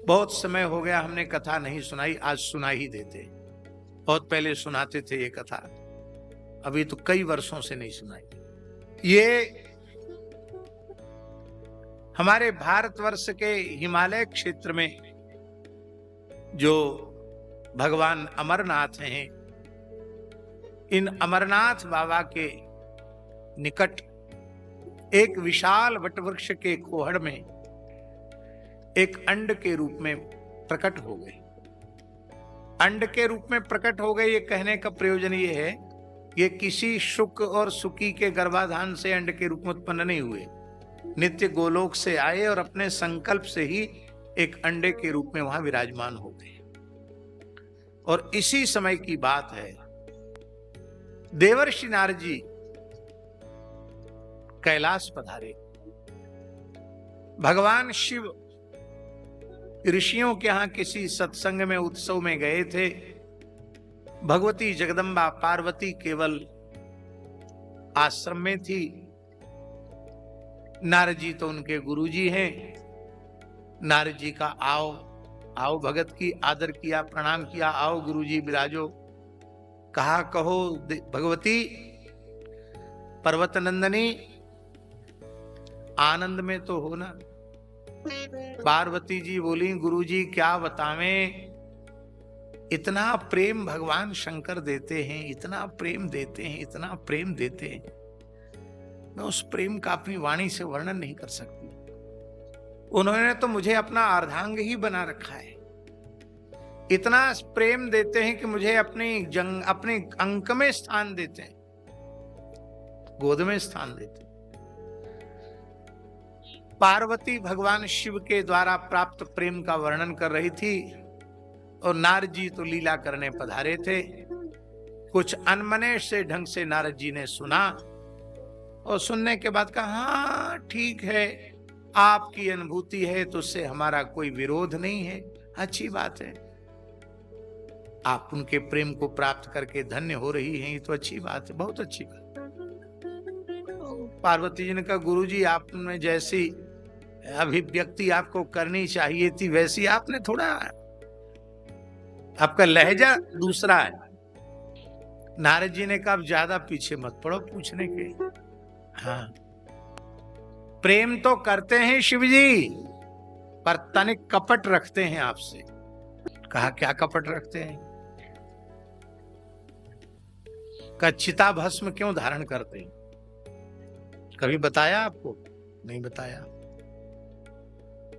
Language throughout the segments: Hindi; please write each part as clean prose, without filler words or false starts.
बहुत समय हो गया हमने कथा नहीं सुनाई, आज सुना ही देते। बहुत पहले सुनाते थे ये कथा, अभी तो कई वर्षों से नहीं सुनाई। ये हमारे भारतवर्ष के हिमालय क्षेत्र में जो भगवान अमरनाथ हैं, इन अमरनाथ बाबा के निकट एक विशाल वटवृक्ष के कोहड़ में एक अंड के रूप में प्रकट हो गए। अंड के रूप में प्रकट हो गए, ये कहने का प्रयोजन ये है, ये किसी शुक और सुकी के गर्भाधान से अंड के रूप में उत्पन्न नहीं हुए, नित्य गोलोक से आए और अपने संकल्प से ही एक अंडे के रूप में वहां विराजमान हो गए। और इसी समय की बात है, देवर्षि नारद जी कैलाश पधारे। भगवान शिव ऋषियों के यहां किसी सत्संग में, उत्सव में गए थे। भगवती जगदम्बा पार्वती केवल आश्रम में थी। नारद जी तो उनके गुरुजी हैं। नारद जी का आओ आओ भगत की आदर किया, प्रणाम किया, आओ गुरुजी विराजो। कहा कहो भगवती पर्वत नंदनी, आनंद में तो हो ना। पार्वती जी बोली गुरुजी क्या बतावें, इतना प्रेम भगवान शंकर देते हैं, इतना प्रेम देते हैं, इतना प्रेम देते हैं, मैं उस प्रेम का अपनी वाणी से वर्णन नहीं कर सकती। उन्होंने तो मुझे अपना अर्धांग ही बना रखा है। इतना प्रेम देते हैं कि मुझे अपने अंक में स्थान देते हैं, गोद में स्थान देते हैं। पार्वती भगवान शिव के द्वारा प्राप्त प्रेम का वर्णन कर रही थी और नारद जी तो लीला करने पधारे थे। कुछ अनमने से ढंग से नारद जी ने सुना और सुनने के बाद कहा हाँ ठीक है, आपकी अनुभूति है तो उससे हमारा कोई विरोध नहीं है, अच्छी बात है। आप उनके प्रेम को प्राप्त करके धन्य हो रही हैं, ये तो अच्छी बात है, बहुत अच्छी बात। पार्वती जी ने कहा गुरुजी आपने जैसी अभिव्यक्ति आपको करनी चाहिए थी वैसी आपने थोड़ा, आपका लहजा दूसरा है। नारद जी ने कहा अब ज्यादा पीछे मत पड़ो पूछने के। हाँ प्रेम तो करते हैं शिव जी, पर तनिक कपट रखते हैं आपसे। कहा क्या कपट रखते हैं? का चिता भस्म क्यों धारण करते हैं? कभी बताया आपको? नहीं बताया।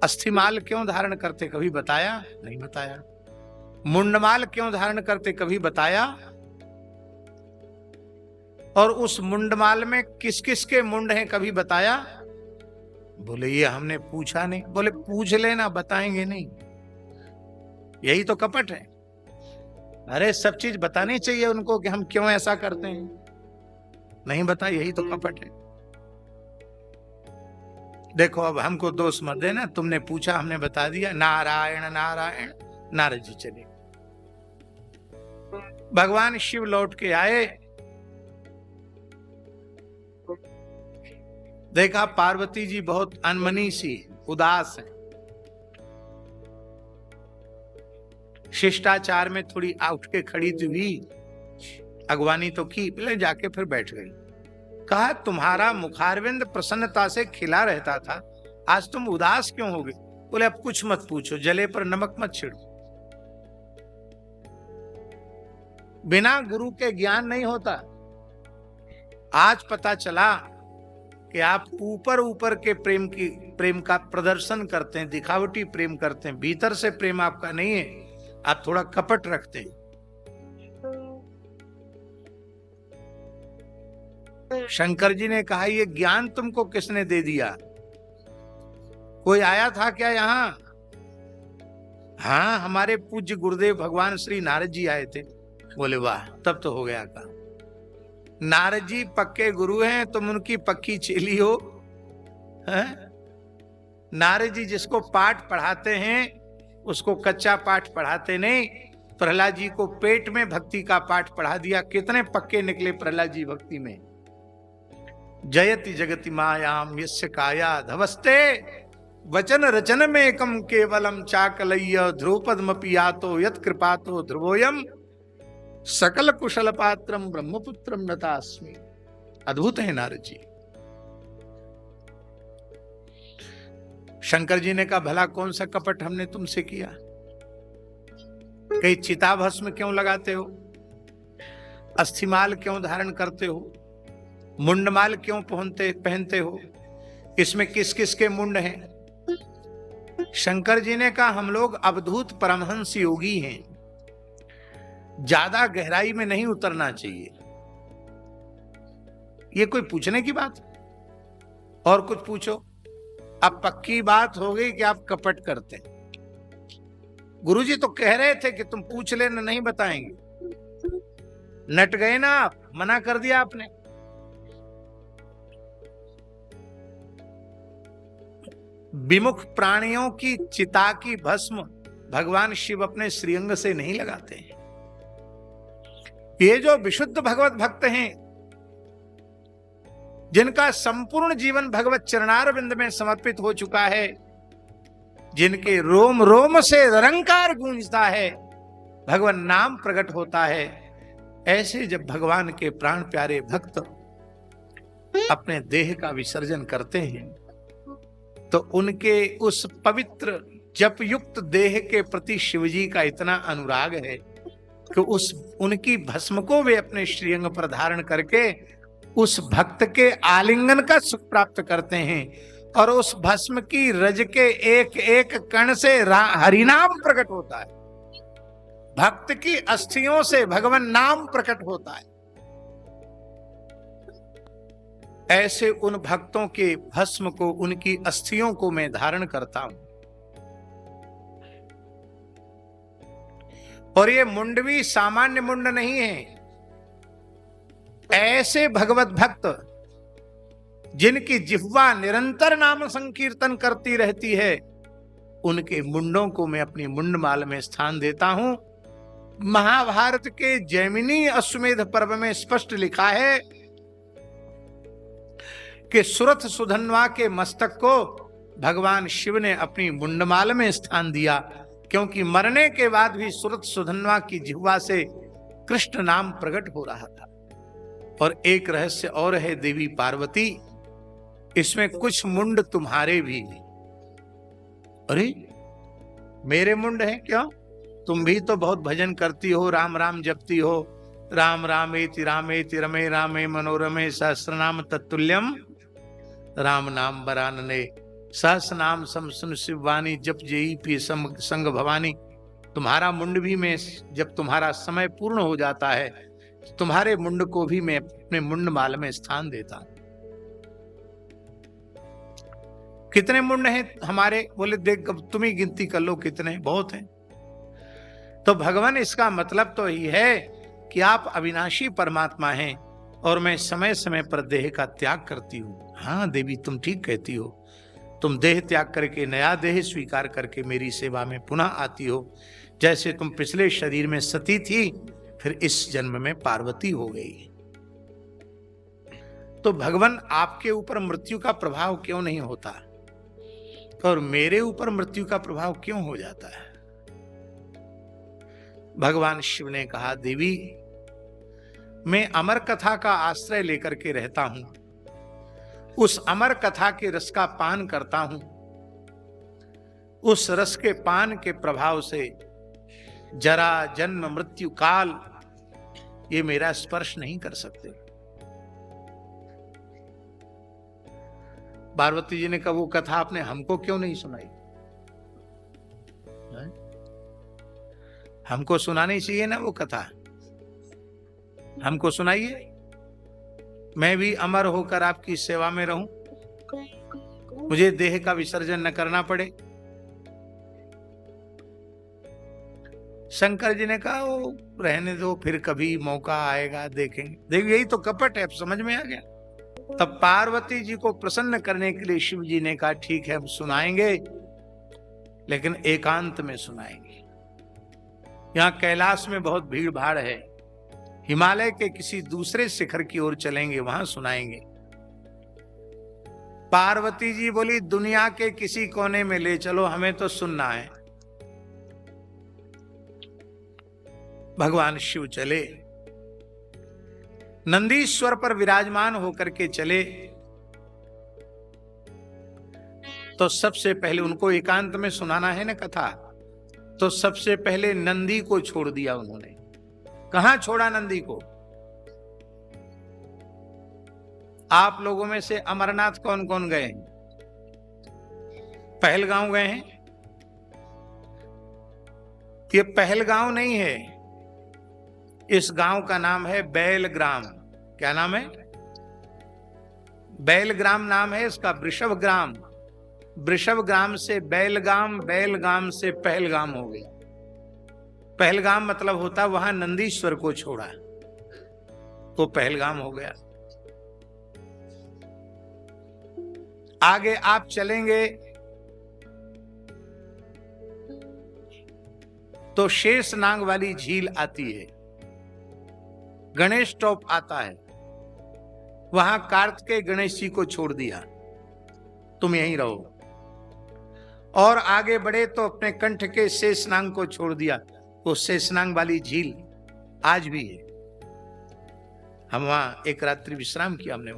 अस्थिमाल क्यों धारण करते? कभी बताया? नहीं बताया। मुंडमाल क्यों धारण करते? कभी बताया? और उस मुंडमाल में किस किस के मुंड हैं कभी बताया? बोले ये हमने पूछा नहीं। बोले पूछ लेना, बताएंगे नहीं। यही तो कपट है। अरे सब चीज बतानी चाहिए उनको कि हम क्यों ऐसा करते हैं, नहीं बता, यही तो कपट है। देखो अब हमको दोष मत देना, तुमने पूछा हमने बता दिया, नारायण नारायण। नारद जी चले। भगवान शिव लौट के आए, देखा पार्वती जी बहुत अनमनी सी उदास है। शिष्टाचार में थोड़ी उठ के खड़ी हुई, अगवानी तो की, पहले जाके फिर बैठ गई। कहा तुम्हारा मुखारविंद प्रसन्नता से खिला रहता था, आज तुम उदास क्यों हो गए? बोले अब कुछ मत पूछो, जले पर नमक मत छिड़ो। बिना गुरु के ज्ञान नहीं होता। आज पता चला कि आप ऊपर ऊपर के प्रेम का प्रदर्शन करते हैं, दिखावटी प्रेम करते हैं, भीतर से प्रेम आपका नहीं है, आप थोड़ा कपट रखते हैं। शंकर जी ने कहा ये ज्ञान तुमको किसने दे दिया? कोई आया था क्या यहां? हाँ हमारे पूज्य गुरुदेव भगवान श्री नारद जी आए थे। बोले वाह, तब तो हो गया काम। नारद जी पक्के गुरु हैं, तुम उनकी पक्की चेली हो। नारद जी जिसको पाठ पढ़ाते हैं उसको कच्चा पाठ पढ़ाते नहीं। प्रहलाद जी को पेट में भक्ति का पाठ पढ़ा दिया, कितने पक्के निकले प्रहलाद जी भक्ति में। जयति जगति मायाम यस्य काया धवस्ते वचन रचन में एकम केवलम चाकलय्य ध्रुवपदमपि यातो यत कृपातो ध्रुवोयम सकल कुशल पात्रम ब्रह्मपुत्रम नतास्मि। अद्भुत है नारद जी। शंकर जी ने कहा भला कौन सा कपट हमने तुमसे किया? कई चिता भस्म क्यों लगाते हो? अस्थिमाल क्यों धारण करते हो? मुंडमाल क्यों पहनते हो? इसमें किस किस के मुंड हैं? शंकर जी ने कहा हम लोग अवधूत परमहंस योगी हैं, ज्यादा गहराई में नहीं उतरना चाहिए। ये कोई पूछने की बात? और कुछ पूछो। अब पक्की बात हो गई कि आप कपट करते हैं। गुरुजी तो कह रहे थे कि तुम पूछ लेना, नहीं बताएंगे। नट गए ना आप, मना कर दिया आपने। विमुख प्राणियों की चिता की भस्म भगवान शिव अपने श्रीअंग से नहीं लगाते हैं। ये जो विशुद्ध भगवत भक्त हैं, जिनका संपूर्ण जीवन भगवत चरणारविंद में समर्पित हो चुका है, जिनके रोम रोम से निरंकार गूंजता है, भगवान नाम प्रकट होता है, ऐसे जब भगवान के प्राण प्यारे भक्त अपने देह का विसर्जन करते हैं तो उनके उस पवित्र जप युक्त देह के प्रति शिवजी का इतना अनुराग है कि उनकी भस्म को वे अपने श्रीअंग पर धारण करके उस भक्त के आलिंगन का सुख प्राप्त करते हैं और उस भस्म की रज के एक एक कण से हरिनाम प्रकट होता है। भक्त की अस्थियों से भगवान नाम प्रकट होता है। ऐसे उन भक्तों के भस्म को, उनकी अस्थियों को मैं धारण करता हूं। और ये मुंड भी सामान्य मुंड नहीं है। ऐसे भगवत भक्त जिनकी जिह्वा निरंतर नाम संकीर्तन करती रहती है, उनके मुंडों को मैं अपनी मुंडमाल में स्थान देता हूं। महाभारत के जैमिनी अश्वमेध पर्व में स्पष्ट लिखा है कि सुरथ सुधन्वा के मस्तक को भगवान शिव ने अपनी मुंडमाल में स्थान दिया, क्योंकि मरने के बाद भी सुरथ सुधन्वा की जिह्वा से कृष्ण नाम प्रकट हो रहा था। और एक रहस्य और है देवी पार्वती, इसमें कुछ मुंड तुम्हारे भी हैं। अरे मेरे मुंड हैं? क्यों? तुम भी तो बहुत भजन करती हो, राम राम जपती हो। राम रामेति रामेति रमे रामे मनोरमे सहस्रनाम तत्तुल्यम राम नाम वरानने सहस नाम समसुन शिववाणी जप जेई पी संग भवानी। तुम्हारा मुंड भी मैं, जब तुम्हारा समय पूर्ण हो जाता है, तुम्हारे मुंड को भी मैं अपने मुंड माल में स्थान देता हूं। कितने मुंड हैं हमारे? बोले देख तुम ही गिनती कर लो कितने, बहुत हैं। तो भगवान, इसका मतलब तो यही है कि आप अविनाशी परमात्मा हैं और मैं समय समय पर देह का त्याग करती हूं। हाँ देवी, तुम ठीक कहती हो। तुम देह त्याग करके नया देह स्वीकार करके मेरी सेवा में पुनः आती हो। जैसे तुम पिछले शरीर में सती थी, फिर इस जन्म में पार्वती हो गई। तो भगवान, आपके ऊपर मृत्यु का प्रभाव क्यों नहीं होता और मेरे ऊपर मृत्यु का प्रभाव क्यों हो जाता है? भगवान शिव ने कहा, देवी मैं अमर कथा का आश्रय लेकर के रहता हूं, उस अमर कथा के रस का पान करता हूं। उस रस के पान के प्रभाव से जरा जन्म मृत्यु काल ये मेरा स्पर्श नहीं कर सकते। पार्वती जी ने कहा, वो कथा आपने हमको क्यों नहीं सुनाई? हमको सुनानी चाहिए ना वो कथा, हमको सुनाइए। मैं भी अमर होकर आपकी सेवा में रहूं, मुझे देह का विसर्जन न करना पड़े। शंकर जी ने कहा, वो रहने दो, फिर कभी मौका आएगा देखेंगे। देखिए यही तो कपट है, अब समझ में आ गया। तब पार्वती जी को प्रसन्न करने के लिए शिव जी ने कहा, ठीक है हम सुनाएंगे, लेकिन एकांत में सुनाएंगे। यहाँ कैलाश में बहुत भीड़ भाड़ है, हिमालय के किसी दूसरे शिखर की ओर चलेंगे, वहां सुनाएंगे। पार्वती जी बोली दुनिया के किसी कोने में ले चलो, हमें तो सुनना है। भगवान शिव चले, नंदीश्वर पर विराजमान होकर के चले। तो सबसे पहले उनको एकांत में सुनाना है ना कथा, तो सबसे पहले नंदी को छोड़ दिया उन्होंने। कहां छोड़ा नंदी को? आप लोगों में से अमरनाथ कौन कौन गए हैं? पहलगांव गए हैं? ये पहलगांव नहीं है, इस गांव का नाम है बैलग्राम। क्या नाम है? बैलग्राम नाम है इसका, वृषभग्राम। वृषभग्राम से बैलगाम, बैलगाम से पहलगाम हो गया। पहलगाम मतलब होता वहां नंदीश्वर को छोड़ा, वो पहलगाम हो गया। आगे आप चलेंगे तो शेषनाग वाली झील आती है, गणेश टॉप आता है, वहां कार्तिकेय गणेश जी को छोड़ दिया, तुम यहीं रहो। और आगे बढ़े तो अपने कंठ के शेषनाग को छोड़ दिया, वो शेषनाग वाली झील आज भी है। हम वहां एक रात्रि विश्राम किया हमने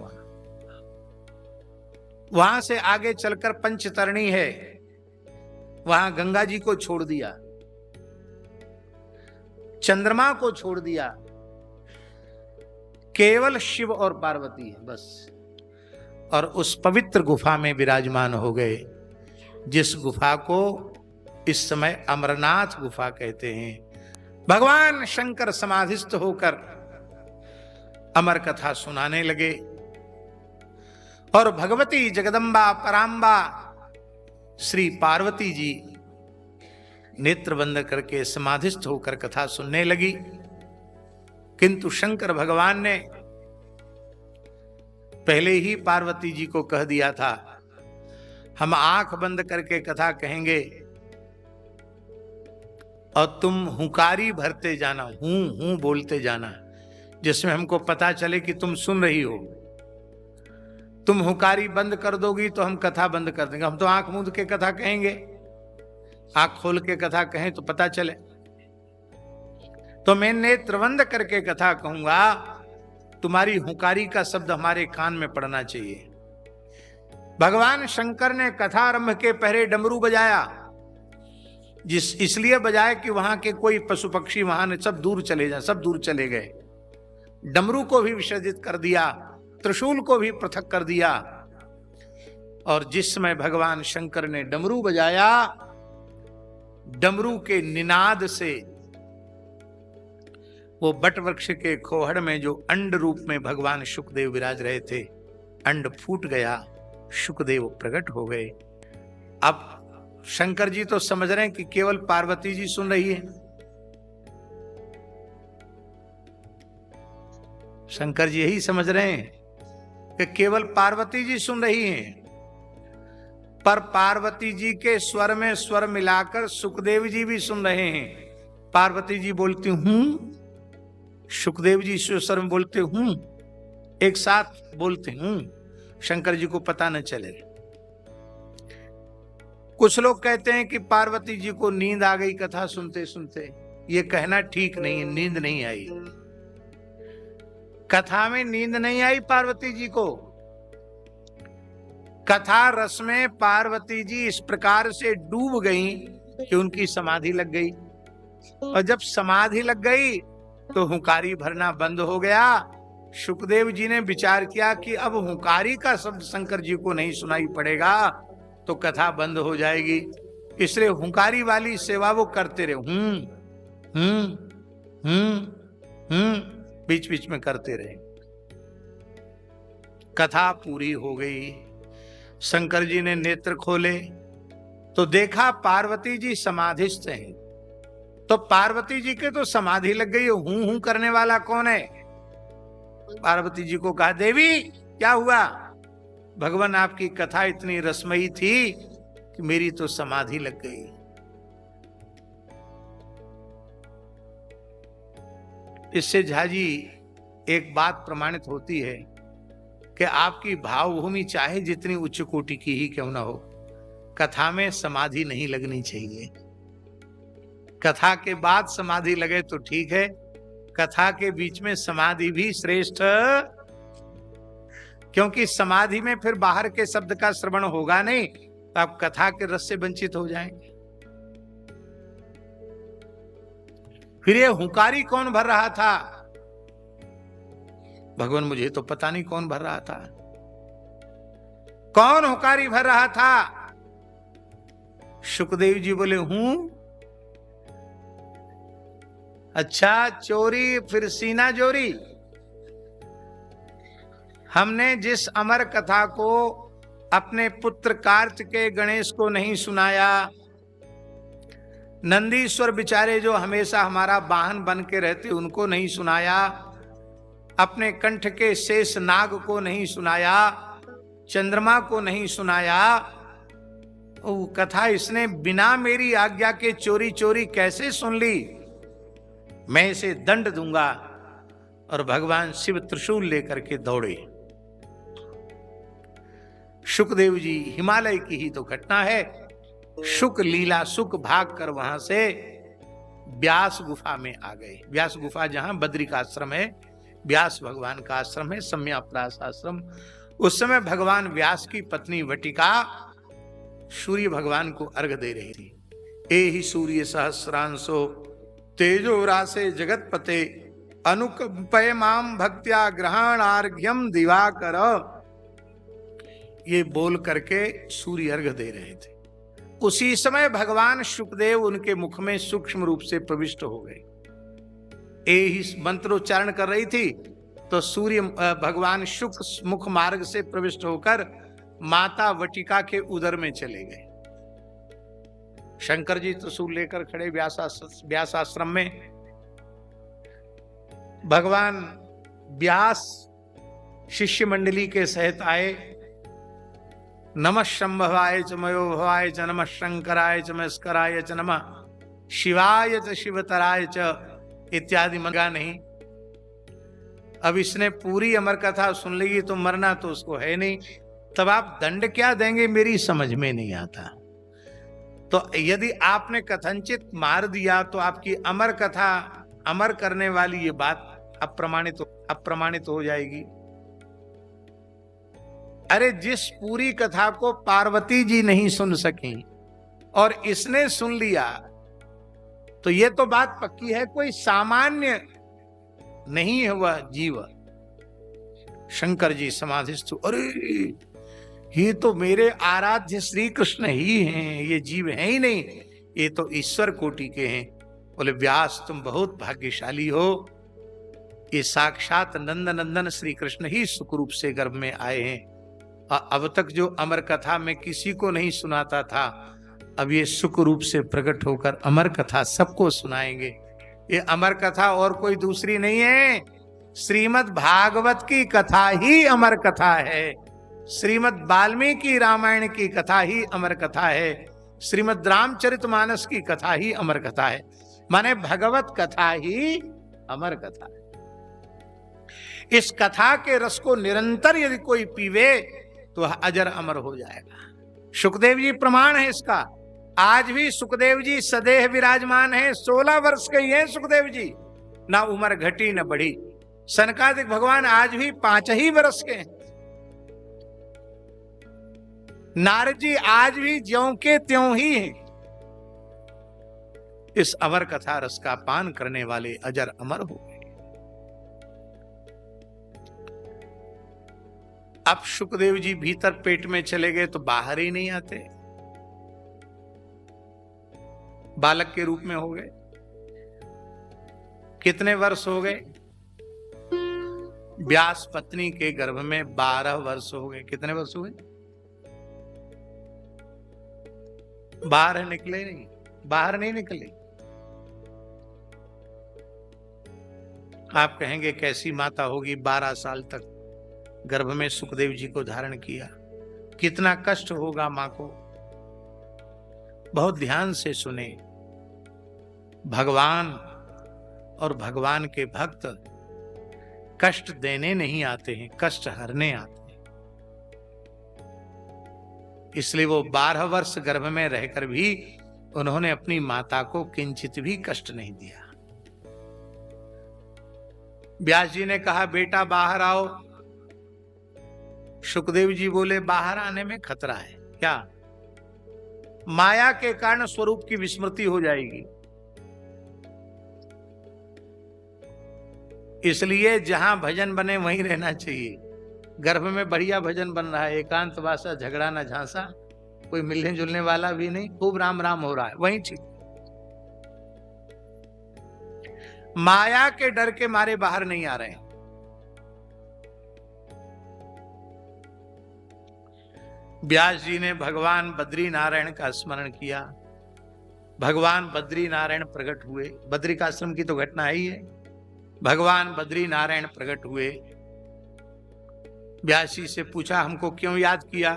वहां से आगे चलकर पंचतरणी है, वहां गंगा जी को छोड़ दिया, चंद्रमा को छोड़ दिया, केवल शिव और पार्वती है बस। और उस पवित्र गुफा में विराजमान हो गए, जिस गुफा को इस समय अमरनाथ गुफा कहते हैं। भगवान शंकर समाधिस्थ होकर अमर कथा सुनाने लगे और भगवती जगदम्बा पराम्बा श्री पार्वती जी नेत्र बंद करके समाधिस्थ होकर कथा सुनने लगी। किंतु शंकर भगवान ने पहले ही पार्वती जी को कह दिया था, हम आंख बंद करके कथा कहेंगे और तुम हुंकारी भरते जाना, हूं बोलते जाना, जिसमें हमको पता चले कि तुम सुन रही हो। तुम हुंकारी बंद कर दोगी तो हम कथा बंद कर देंगे। हम तो आंख मूंद के कथा कहेंगे, आंख खोल के कथा कहें तो पता चले। तो मैं नेत्र बंद करके कथा कहूंगा, तुम्हारी हुंकारी का शब्द हमारे कान में पड़ना चाहिए। भगवान शंकर ने कथा आरंभ के पहले डमरू बजाया, इसलिए बजाया कि वहां के कोई पशु पक्षी वहां सब दूर चले जाए, सब दूर चले गए। डमरू को भी विसर्जित कर दिया, त्रिशूल को भी पृथक कर दिया। और जिस समय भगवान शंकर ने डमरू बजाया, डमरू के निनाद से वो बट वृक्ष के खोहड़ में जो अंड रूप में भगवान शुकदेव विराज रहे थे, अंड फूट गया, शुकदेव प्रकट हो गए। अब शंकर जी तो समझ रहे हैं कि केवल पार्वती जी सुन रही है। शंकर जी यही समझ रहे हैं कि केवल पार्वती जी सुन रही हैं, पर पार्वती जी के स्वर में स्वर मिलाकर सुखदेव जी भी सुन रहे हैं। पार्वती जी बोलती हूं, सुखदेव जी स्वर में बोलते हूं, एक साथ बोलते हूं, शंकर जी को पता न चले। कुछ लोग कहते हैं कि पार्वती जी को नींद आ गई कथा सुनते सुनते। ये कहना ठीक नहीं है, नींद नहीं आई, कथा में नींद नहीं आई पार्वती जी को। कथा रस में पार्वती जी इस प्रकार से डूब गई कि उनकी समाधि लग गई। और जब समाधि लग गई तो हुंकारी भरना बंद हो गया। शुकदेव जी ने विचार किया कि अब हुंकारी का शब्द शंकर जी को नहीं सुनाई पड़ेगा तो कथा बंद हो जाएगी, इसलिए हुंकारी वाली सेवा वो करते रहे, बीच बीच में करते रहे। कथा पूरी हो गई। शंकर जी ने नेत्र खोले तो देखा पार्वती जी समाधिस्थ हैं। तो पार्वती जी के तो समाधि लग गई, हूं करने वाला कौन है? पार्वती जी को कहा, देवी क्या हुआ? भगवान आपकी कथा इतनी रसमयी थी कि मेरी तो समाधि लग गई। इससे झाजी एक बात प्रमाणित होती है कि आपकी भावभूमि चाहे जितनी उच्च कोटि की ही क्यों ना हो, कथा में समाधि नहीं लगनी चाहिए। कथा के बाद समाधि लगे तो ठीक है, कथा के बीच में समाधि भी श्रेष्ठ, क्योंकि समाधि में फिर बाहर के शब्द का श्रवण होगा नहीं, तो आप कथा के रस से वंचित हो जाएंगे। फिर ये हुंकारी कौन भर रहा था? भगवान मुझे तो पता नहीं कौन भर रहा था। कौन हुंकारी भर रहा था? सुखदेव जी बोले हूं। अच्छा, चोरी फिर सीना जोरी। हमने जिस अमर कथा को अपने पुत्र कार्तिकेय गणेश को नहीं सुनाया, नंदीश्वर बिचारे जो हमेशा हमारा वाहन बन के रहते उनको नहीं सुनाया, अपने कंठ के शेष नाग को नहीं सुनाया, चंद्रमा को नहीं सुनाया, वो कथा इसने बिना मेरी आज्ञा के चोरी चोरी कैसे सुन ली? मैं इसे दंड दूंगा। और भगवान शिव त्रिशूल लेकर के दौड़े। सुखदेव जी, हिमालय की ही तो घटना है, शुक लीला सुख भाग कर वहां से व्यास गुफा में आ गए। व्यास गुफा जहां बद्री का आश्रम है, व्यास भगवान का आश्रम है, सम्याप्रास आश्रम। उस समय भगवान व्यास की पत्नी वटिका सूर्य भगवान को अर्घ दे रही थी। एहि सूर्य सहस्रांशो तेजो रासे जगतपते अनुकंपय माम भक्त्या ग्रहणार्घ्यम दिवाकर, ये बोल करके सूर्य अर्घ दे रहे थे। उसी समय भगवान शुकदेव उनके मुख में सूक्ष्म रूप से प्रविष्ट हो गए। एहि मंत्रोच्चारण कर रही थी तो सूर्य भगवान शुक मुख मार्ग से प्रविष्ट होकर माता वटिका के उदर में चले गए। शंकर जी त्रिशूल लेकर खड़े व्यास आश्रम में। भगवान व्यास शिष्य मंडली के सहित आए। नमः शंभवाय च मयोभवाय च नमः शंकराय च मस्कराय च नमः शिवाय च शिवतराय च इत्यादि मंगा नहीं। अब इसने पूरी अमर कथा सुन ली तो मरना तो उसको है नहीं, तब आप दंड क्या देंगे मेरी समझ में नहीं आता। तो यदि आपने कथनचित मार दिया तो आपकी अमर कथा, अमर करने वाली ये बात अप्रमाणित हो जाएगी। अरे, जिस पूरी कथा को पार्वती जी नहीं सुन सकी और इसने सुन लिया तो ये तो बात पक्की है, कोई सामान्य नहीं है वह जीव। शंकर जी समाधिस्थ, अरे ये तो मेरे आराध्य श्री कृष्ण ही हैं, ये जीव हैं ही नहीं, ये तो ईश्वर कोटि के हैं। बोले व्यास तुम बहुत भाग्यशाली हो, ये साक्षात नंद नंदन श्री कृष्ण ही सुख रूप से गर्भ में आए हैं। अब तक जो अमर कथा में किसी को नहीं सुनाता था, अब ये सुख रूप से प्रकट होकर अमर कथा सबको सुनाएंगे। ये अमर कथा और कोई दूसरी नहीं है, श्रीमद् भागवत की कथा ही अमर कथा है। श्रीमद् वाल्मीकि रामायण की कथा ही अमर कथा है। श्रीमद् रामचरितमानस की कथा ही अमर कथा है। माने भगवत कथा ही अमर कथा है। इस कथा के रस को निरंतर यदि कोई पीवे तो अजर अमर हो जाएगा। सुखदेव जी प्रमाण है इसका। आज भी सुखदेव जी सदैह विराजमान हैं। 16 वर्ष के ही हैं सुखदेव जी, ना उम्र घटी न बढ़ी। सनकादिक भगवान आज भी 5 ही वर्ष के हैं। नारद जी आज भी ज्यों के त्यों ही हैं। इस अमर कथा रस का पान करने वाले अजर अमर हो गए। अब सुखदेव जी भीतर पेट में चले गए तो बाहर ही नहीं आते, बालक के रूप में हो गए। कितने वर्ष हो गए? व्यास पत्नी के गर्भ में 12 वर्ष हो गए। कितने वर्ष हुए? बाहर निकले नहीं, बाहर नहीं निकले। आप कहेंगे कैसी माता होगी 12 साल तक गर्भ में सुखदेव जी को धारण किया, कितना कष्ट होगा मां को। बहुत ध्यान से सुने, भगवान और भगवान के भक्त कष्ट देने नहीं आते हैं, कष्ट हरने आते हैं। इसलिए वो 12 वर्ष गर्भ में रहकर भी उन्होंने अपनी माता को किंचित भी कष्ट नहीं दिया। व्यास जी ने कहा बेटा बाहर आओ। सुखदेव जी बोले बाहर आने में खतरा है। क्या? माया के कारण स्वरूप की विस्मृति हो जाएगी। इसलिए जहां भजन बने वहीं रहना चाहिए। गर्भ में बढ़िया भजन बन रहा है, एकांत वासा झगड़ा न झांसा, कोई मिलने जुलने वाला भी नहीं, खूब राम राम हो रहा है, वहीं ठीक। माया के डर के मारे बाहर नहीं आ रहे हैं। व्यास जी ने भगवान बद्री नारायण का स्मरण किया। भगवान बद्री नारायण प्रकट हुए। बद्रिकाश्रम की तो घटना है ही है। भगवान बद्री नारायण प्रकट हुए। व्यास जी से पूछा हमको क्यों याद किया?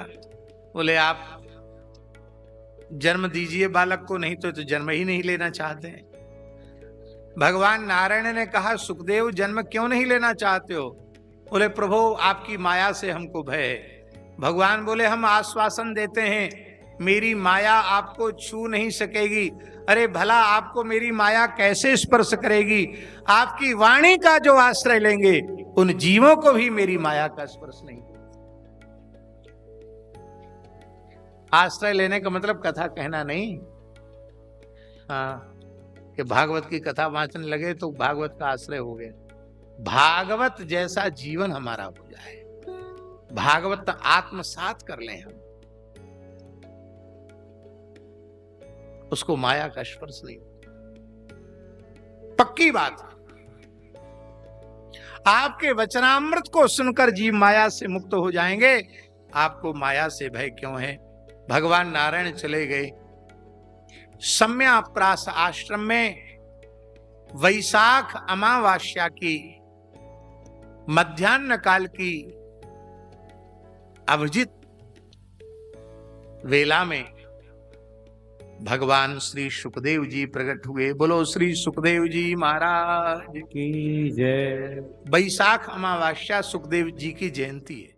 बोले आप जन्म दीजिए बालक को, नहीं तो जन्म ही नहीं लेना चाहते हैं। भगवान नारायण ने कहा सुखदेव जन्म क्यों नहीं लेना चाहते हो? बोले प्रभु आपकी माया से हमको भय है। भगवान बोले हम आश्वासन देते हैं मेरी माया आपको छू नहीं सकेगी। अरे भला आपको मेरी माया कैसे स्पर्श करेगी? आपकी वाणी का जो आश्रय लेंगे उन जीवों को भी मेरी माया का स्पर्श नहीं। आश्रय लेने का मतलब कथा कहना नहीं, हाँ, कि भागवत की कथा वाचने लगे तो भागवत का आश्रय हो गया। भागवत जैसा जीवन हमारा हो जाए, भागवत आत्मसात कर लें हम, उसको माया का स्पर्श नहीं। पक्की बात, आपके वचनामृत को सुनकर जीव माया से मुक्त हो जाएंगे। आपको माया से भय क्यों है? भगवान नारायण चले गए। सम्याप्रास आश्रम में वैशाख अमावास्या की मध्याह्न काल की अभिजित वेला में भगवान श्री सुखदेव जी प्रकट हुए। बोलो श्री सुखदेव जी महाराज की जय। वैशाख अमावस्या सुखदेव जी की जयंती है।